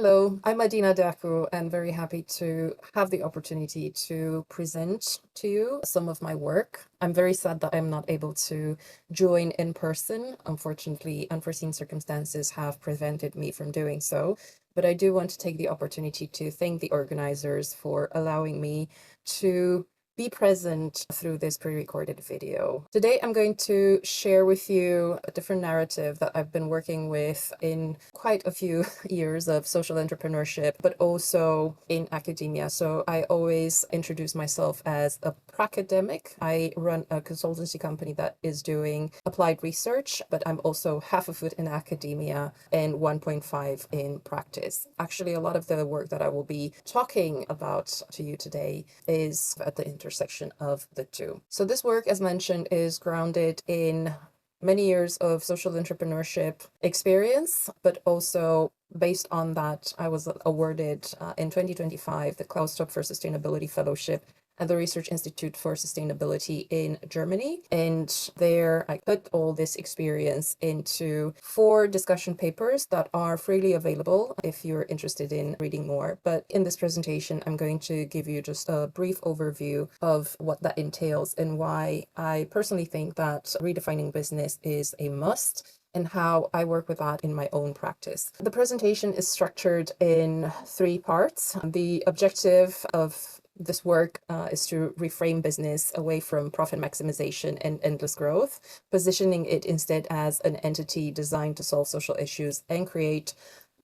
Hello, I'm Adina Deacu and very happy to have the opportunity to present to you some of my work. I'm very sad that I'm not able to join in person. Unfortunately, unforeseen circumstances have prevented me from doing so, but I do want to take the opportunity to thank the organizers for allowing me to be present through this pre-recorded video. Today, I'm going to share with you a different narrative that I've been working with in quite a few years of social entrepreneurship, but also in academia. So I always introduce myself as a pracademic. I run a consultancy company that is doing applied research, but I'm also half a foot in academia and 1.5 in practice. Actually, a lot of the work that I will be talking about to you today is at the intersection of the two. So this work, as mentioned, is grounded in many years of social entrepreneurship experience, but also based on that, I was awarded in 2025 the Klaus Top for Sustainability Fellowship at the Research Institute for Sustainability in Germany. And there I put all this experience into 4 discussion papers that are freely available if you're interested in reading more. But in this presentation, I'm going to give you just a brief overview of what that entails and why I personally think that redefining business is a must and how I work with that in my own practice. The presentation is structured in 3 parts. The objective of this work is to reframe business away from profit maximization and endless growth, positioning it instead as an entity designed to solve social issues and create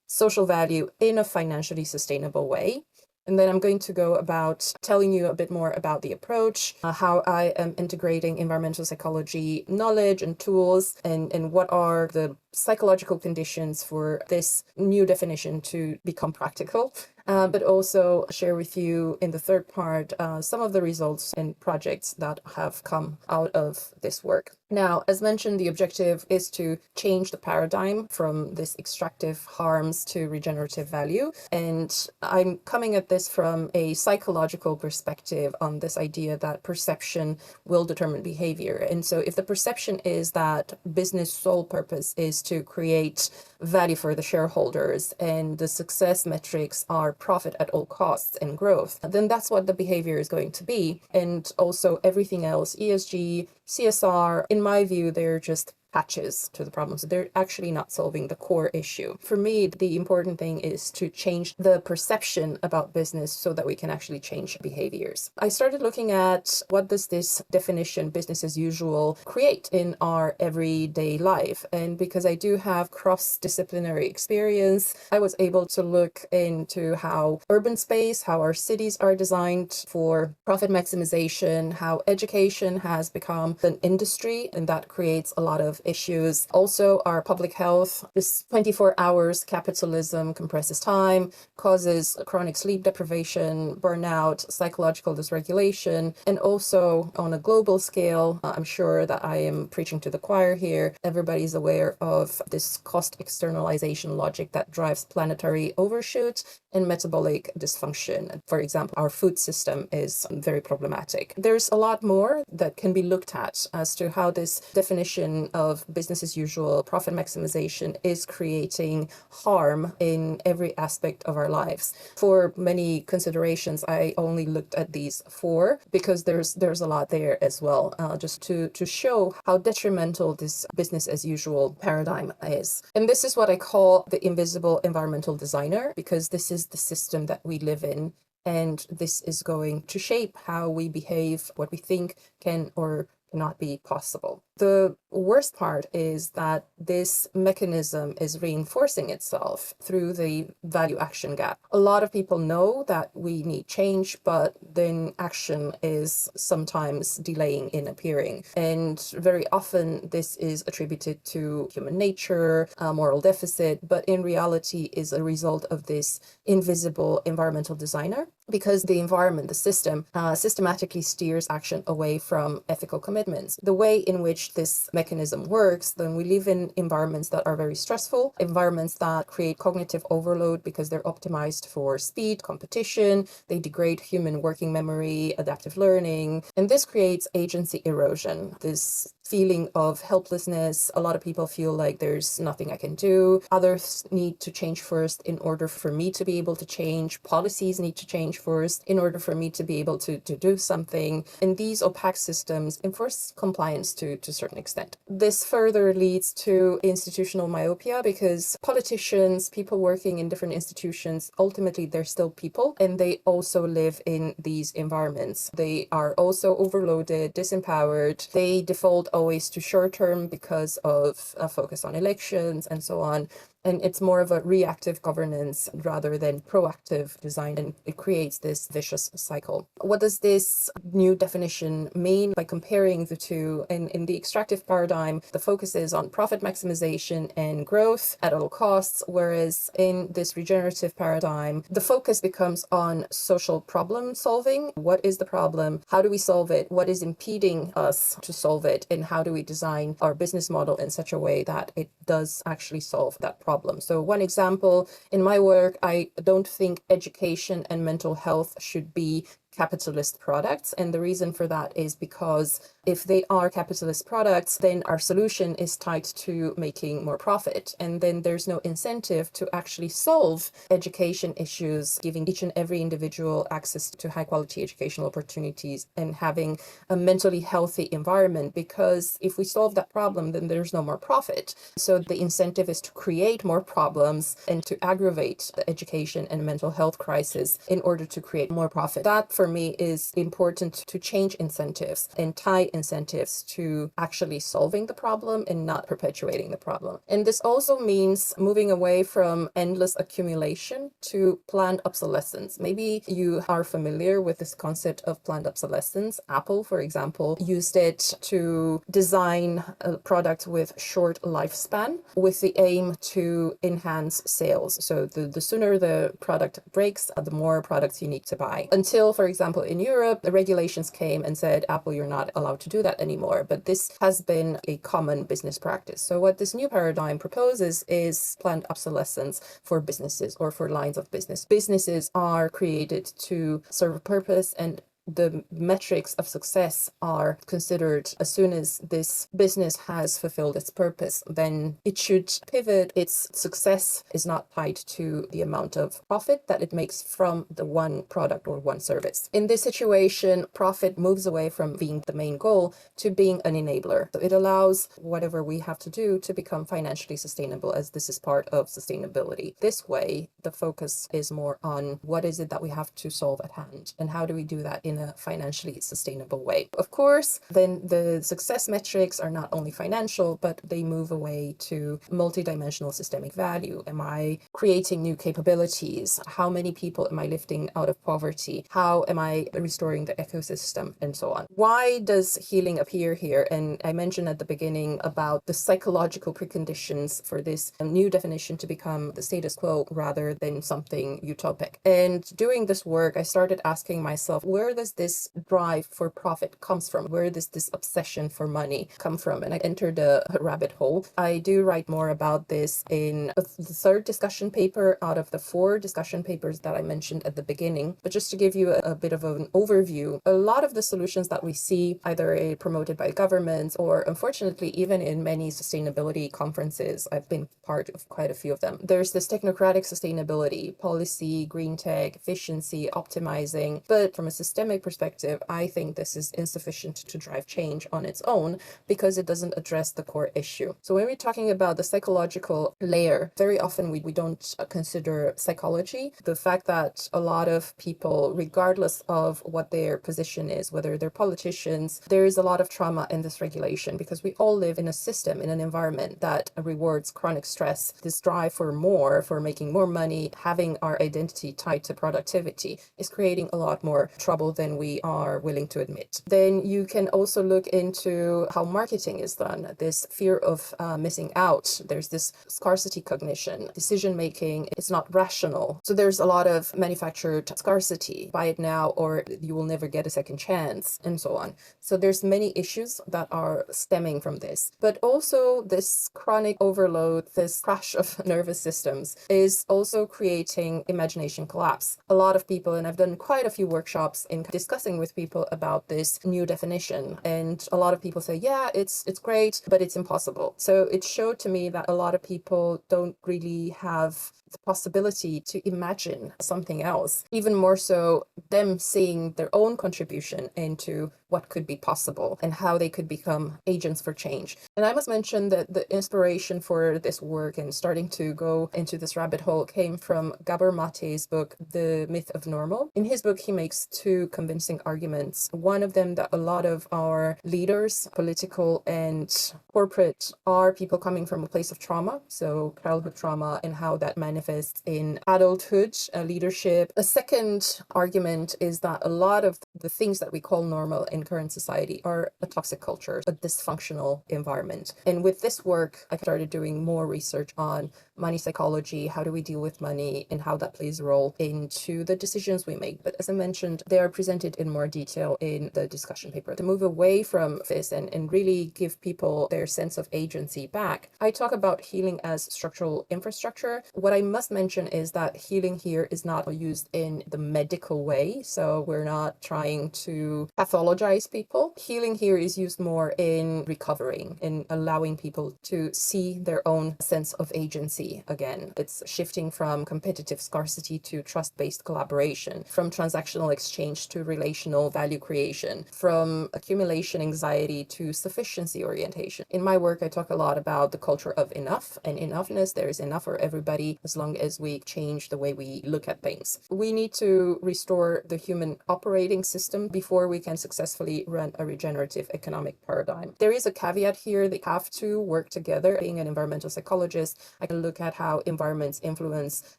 social value in a financially sustainable way. And then I'm going to go about telling you a bit more about the approach, how I am integrating environmental psychology knowledge and tools, and what are the psychological conditions for this new definition to become practical. But also share with you in the 3rd part some of the results and projects that have come out of this work. Now, as mentioned, the objective is to change the paradigm from this extractive harms to regenerative value. And I'm coming at this from a psychological perspective on this idea that perception will determine behavior. And so if the perception is that business sole purpose is to create value for the shareholders and the success metrics are profit at all costs and growth, then that's what the behavior is going to be. And also everything else, ESG, CSR, in my view, they're just patches to the problem. So they're actually not solving the core issue. For me, the important thing is to change the perception about business so that we can actually change behaviors. I started looking at what does this definition, business as usual, create in our everyday life. And because I do have cross-disciplinary experience, I was able to look into how urban space, how our cities are designed for profit maximization, how education has become an industry, and that creates a lot of issues. Also, our public health, this 24 hours capitalism compresses time, causes chronic sleep deprivation, burnout, psychological dysregulation, and also on a global scale, I'm sure that I am preaching to the choir here. Everybody's aware of this cost externalization logic that drives planetary overshoot and metabolic dysfunction. For example, our food system is very problematic. There's a lot more that can be looked at as to how this definition of business as usual, profit maximization is creating harm in every aspect of our lives. For many considerations, I only looked at these 4 because there's a lot there as well, just to show how detrimental this business as usual paradigm is. And this is what I call the invisible environmental designer, because this is the system that we live in. And this is going to shape how we behave, what we think can or cannot be possible. The worst part is that this mechanism is reinforcing itself through the value action gap. A lot of people know that we need change, but then action is sometimes delaying in appearing. And very often this is attributed to human nature, a moral deficit, but in reality is a result of this invisible environmental designer, because the environment, the system, systematically steers action away from ethical commitments. The way in which this mechanism works, then we live in environments that are very stressful, environments that create cognitive overload because they're optimized for speed, competition, they degrade human working memory, adaptive learning, and this creates agency erosion. This feeling of helplessness. A lot of people feel like there's nothing I can do. Others need to change first in order for me to be able to change. Policies need to change first in order for me to be able to do something. And these opaque systems enforce compliance to a certain extent. This further leads to institutional myopia because politicians, people working in different institutions, ultimately they're still people and they also live in these environments. They are also overloaded, disempowered. They default always to short term because of a focus on elections and so on. And it's more of a reactive governance rather than proactive design, and it creates this vicious cycle. What does this new definition mean? By comparing the two, in the extractive paradigm, the focus is on profit maximization and growth at all costs, whereas in this regenerative paradigm, the focus becomes on social problem solving. What is the problem? How do we solve it? What is impeding us to solve it? And how do we design our business model in such a way that it does actually solve that problem? So one example, in my work, I don't think education and mental health should be capitalist products. And the reason for that is because if they are capitalist products, then our solution is tied to making more profit. And then there's no incentive to actually solve education issues, giving each and every individual access to high quality educational opportunities and having a mentally healthy environment. Because if we solve that problem, then there's no more profit. So the incentive is to create more problems and to aggravate the education and mental health crisis in order to create more profit. That for me is important, to change incentives and tie incentives to actually solving the problem and not perpetuating the problem. And this also means moving away from endless accumulation to planned obsolescence. Maybe you are familiar with this concept of planned obsolescence. Apple, for example, used it to design a product with short lifespan with the aim to enhance sales. So the sooner the product breaks, the more products you need to buy. Until, for example, in Europe, the regulations came and said, Apple, you're not allowed to do that anymore. But this has been a common business practice. So what this new paradigm proposes is planned obsolescence for businesses or for lines of business. Businesses are created to serve a purpose, and the metrics of success are considered as soon as this business has fulfilled its purpose, then it should pivot. Its success is not tied to the amount of profit that it makes from the one product or one service. In this situation, profit moves away from being the main goal to being an enabler. So it allows whatever we have to do to become financially sustainable, as this is part of sustainability. This way, the focus is more on what is it that we have to solve at hand and how do we do that in a financially sustainable way. Of course, then the success metrics are not only financial, but they move away to multidimensional systemic value. Am I creating new capabilities? How many people am I lifting out of poverty? How am I restoring the ecosystem? And so on. Why does healing appear here? And I mentioned at the beginning about the psychological preconditions for this new definition to become the status quo rather than something utopic. And doing this work, I started asking myself, where does this drive for profit comes from? Where does this obsession for money come from? And I entered a rabbit hole. I do write more about this in the third discussion paper out of the 4 discussion papers that I mentioned at the beginning. But just to give you a bit of an overview, a lot of the solutions that we see, either promoted by governments or unfortunately even in many sustainability conferences, I've been part of quite a few of them. There's this technocratic sustainability, policy, green tech, efficiency, optimizing. But from a systemic perspective, I think this is insufficient to drive change on its own because it doesn't address the core issue. So when we're talking about the psychological layer, very often we don't consider psychology. The fact that a lot of people, regardless of what their position is, whether they're politicians, there is a lot of trauma in this regulation because we all live in a system, in an environment that rewards chronic stress, this drive for more, for making more money, having our identity tied to productivity is creating a lot more trouble than we are willing to admit. Then you can also look into how marketing is done, this fear of missing out. There's this scarcity cognition, decision making, it's not rational. So there's a lot of manufactured scarcity, buy it now or you will never get a second chance, and so on. So there's many issues that are stemming from this. But also this chronic overload, this crash of nervous systems is also creating imagination collapse. A lot of people, and I've done quite a few workshops in discussing with people about this new definition. And a lot of people say, yeah, it's great, but it's impossible. So it showed to me that a lot of people don't really have the possibility to imagine something else, even more so them seeing their own contribution into what could be possible and how they could become agents for change. And I must mention that the inspiration for this work and starting to go into this rabbit hole came from Gabor Mate's book, The Myth of Normal. In his book, he makes two convincing arguments. One of them that a lot of our leaders, political and corporate, are people coming from a place of trauma, so childhood trauma, and how that manifests in adulthood leadership. A second argument is that a lot of the things that we call normal in current society are a toxic culture, a dysfunctional environment. And with this work, I started doing more research on money psychology, how do we deal with money, and how that plays a role into the decisions we make. But as I mentioned, they are presented in more detail in the discussion paper. To move away from this and really give people their sense of agency back, I talk about healing as structural infrastructure. What I must mention is that healing here is not used in the medical way. So we're not trying to pathologize people. Healing here is used more in recovering, in allowing people to see their own sense of agency again. It's shifting from competitive scarcity to trust-based collaboration, from transactional exchange to relational value creation, from accumulation anxiety to sufficiency orientation. In my work, I talk a lot about the culture of enough and enoughness. There is enough for everybody as long as we change the way we look at things. We need to restore the human operating system before we can successfully run a regenerative economic paradigm. There is a caveat here. They have to work together. Being an environmental psychologist, I can look at how environments influence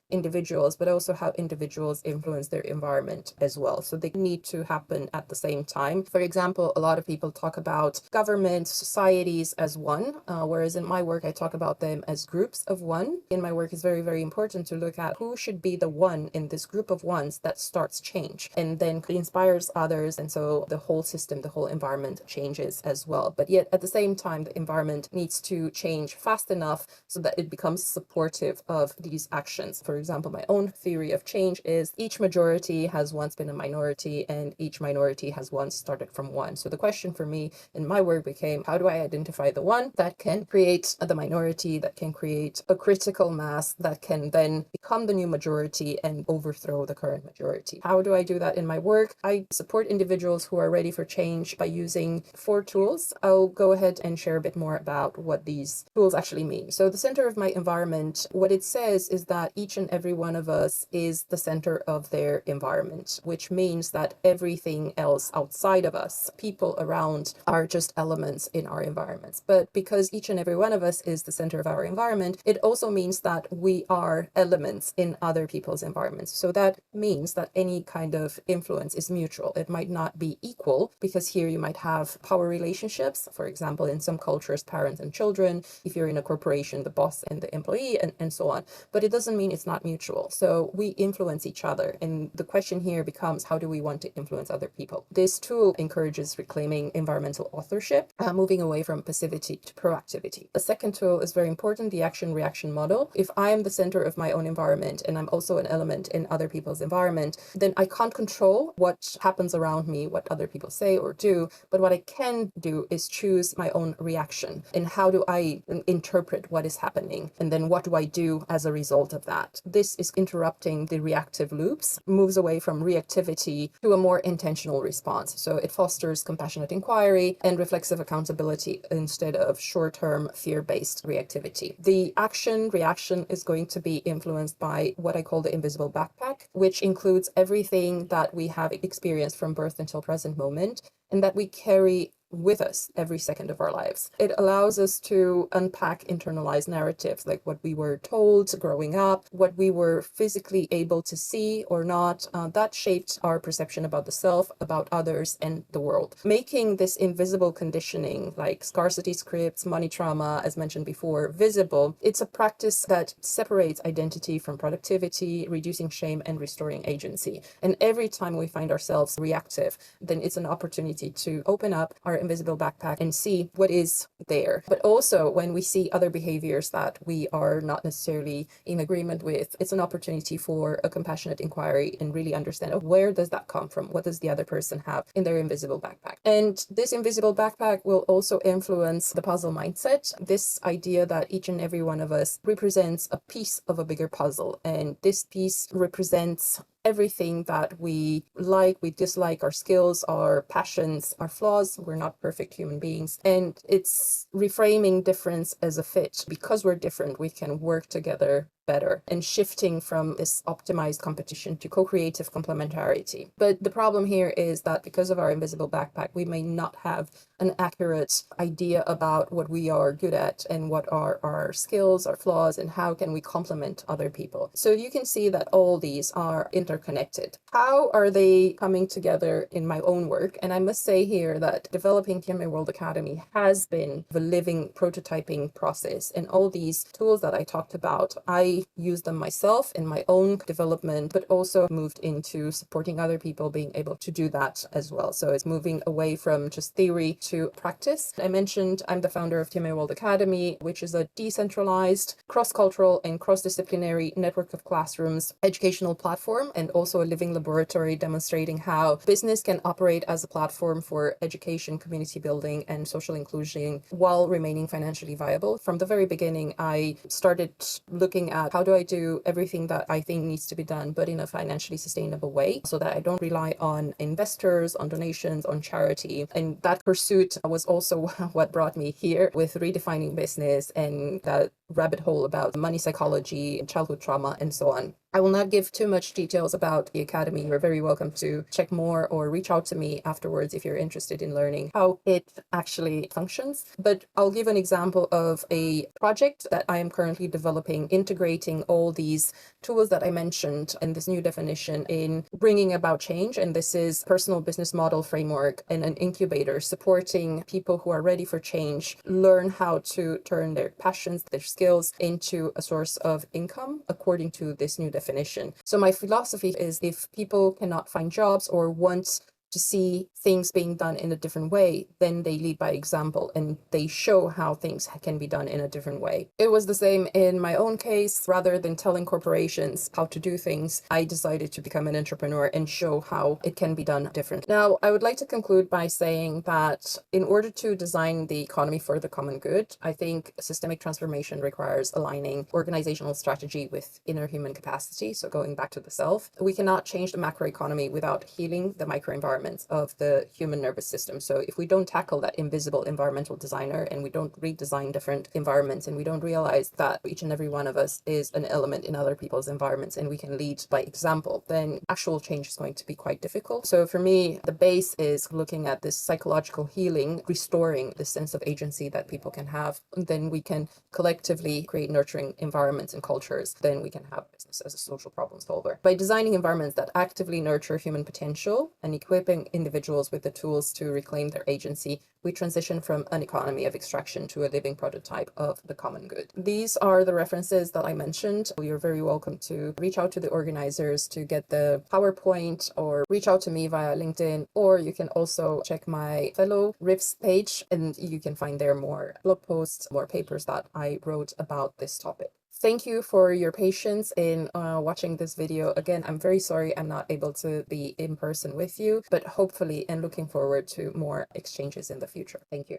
individuals, but also how individuals influence their environment as well. So they need to happen at the same time. For example, a lot of people talk about governments, societies as one, whereas in my work, I talk about them as groups of one. In my work, it's very, very important to look at who should be the one in this group of ones that starts change and then inspires others. And so the whole system, the whole environment changes as well. But yet at the same time, the environment needs to change fast enough so that it becomes supportive of these actions. For example, my own theory of change is each majority has once been a minority and each minority has once started from one. So the question for me in my work became, how do I identify the one that can create the minority, that can create a critical mass, that can then become the new majority and overthrow the current majority? How do I do that in my work? I support individuals who are ready for change by using 4 tools. I'll go ahead and share a bit more about what these tools actually mean. So the center of my environment, what it says is that each and every one of us is the center of their environment, which means that everything else outside of us, people around, are just elements in our environments. But because each and every one of us is the center of our environment, it also means that we are elements in other people's environments. So that means that any kind of influence is mutual. It might not be equal, because here you might have power relationships, for example, in some cultures, parents and children, if you're in a corporation, the boss and the employee, and so on. But it doesn't mean it's not mutual. So we influence each other. And the question here becomes, how do we want to influence other people? This tool encourages reclaiming environmental authorship, moving away from passivity to proactivity. A second tool is very important, the action-reaction model. If I am the center of my own environment and I'm also an element in other people's environment, then I can't control what happens around me, what other people say or do. But what I can do is choose my own reaction. And how do I interpret what is happening? And then what do I do as a result of that? This is interrupting the reactive loops, moves away from reactivity to a more intentional response. So it fosters compassionate inquiry and reflexive accountability instead of short-term fear-based reactivity. The action reaction is going to be influenced by what I call the invisible backpack, which includes everything that we have experienced from birth until present moment and that we carry with us every second of our lives. It allows us to unpack internalized narratives, like what we were told growing up, what we were physically able to see or not, that shaped our perception about the self, about others, and the world. Making this invisible conditioning, like scarcity scripts, money trauma, as mentioned before, visible, it's a practice that separates identity from productivity, reducing shame and restoring agency. And every time we find ourselves reactive, then it's an opportunity to open up our invisible backpack and see what is there. But also when we see other behaviors that we are not necessarily in agreement with, it's an opportunity for a compassionate inquiry and really understand, oh, where does that come from? What does the other person have in their invisible backpack? And this invisible backpack will also influence the puzzle mindset, this idea that each and every one of us represents a piece of a bigger puzzle, and this piece represents everything that we like, we dislike, our skills, our passions, our flaws. We're not perfect human beings. And it's reframing difference as a fit. Because we're different, we can work together better, and shifting from this optimized competition to co-creative complementarity. But the problem here is that because of our invisible backpack, we may not have an accurate idea about what we are good at and what are our skills, our flaws, and how can we complement other people. So you can see that all these are interconnected. How are they coming together in my own work? And I must say here that developing TMA World Academy has been the living prototyping process, and all these tools that I talked about, I use them myself in my own development, but also moved into supporting other people being able to do that as well. So it's moving away from just theory to practice. I mentioned I'm the founder of TMA World Academy, which is a decentralized, cross-cultural and cross-disciplinary network of classrooms educational platform, and also a living laboratory demonstrating how business can operate as a platform for education, community building, and social inclusion while remaining financially viable. From the very beginning, I started looking at how do I do everything that I think needs to be done, but in a financially sustainable way, so that I don't rely on investors, on donations, on charity. And that pursuit was also what brought me here with redefining business and that rabbit hole about money psychology, childhood trauma, and so on. I will not give too much details about the Academy. You're very welcome to check more or reach out to me afterwards if you're interested in learning how it actually functions. But I'll give an example of a project that I am currently developing, integrating all these tools that I mentioned and this new definition in bringing about change. And this is personal business model framework and an incubator supporting people who are ready for change, learn how to turn their passions, their skills into a source of income according to this new definition. So my philosophy is, if people cannot find jobs or want to see things being done in a different way, then they lead by example and they show how things can be done in a different way. It was the same in my own case. Rather than telling corporations how to do things, I decided to become an entrepreneur and show how it can be done different. Now, I would like to conclude by saying that in order to design the economy for the common good, I think systemic transformation requires aligning organizational strategy with inner human capacity. So going back to the self, we cannot change the macroeconomy without healing the microenvironment of the human nervous system. So if we don't tackle that invisible environmental designer and we don't redesign different environments and we don't realize that each and every one of us is an element in other people's environments and we can lead by example, then actual change is going to be quite difficult. So for me, the base is looking at this psychological healing, restoring the sense of agency that people can have. And then we can collectively create nurturing environments and cultures. Then we can have business as a social problem solver. By designing environments that actively nurture human potential and equipping individuals with the tools to reclaim their agency, we transition from an economy of extraction to a living prototype of the common good. These are the references that I mentioned. You're very welcome to reach out to the organizers to get the PowerPoint or reach out to me via LinkedIn, or you can also check my fellow RIFs page and you can find there more blog posts, more papers that I wrote about this topic. Thank you for your patience in watching this video. Again, I'm very sorry I'm not able to be in person with you, but hopefully and looking forward to more exchanges in the future. Thank you.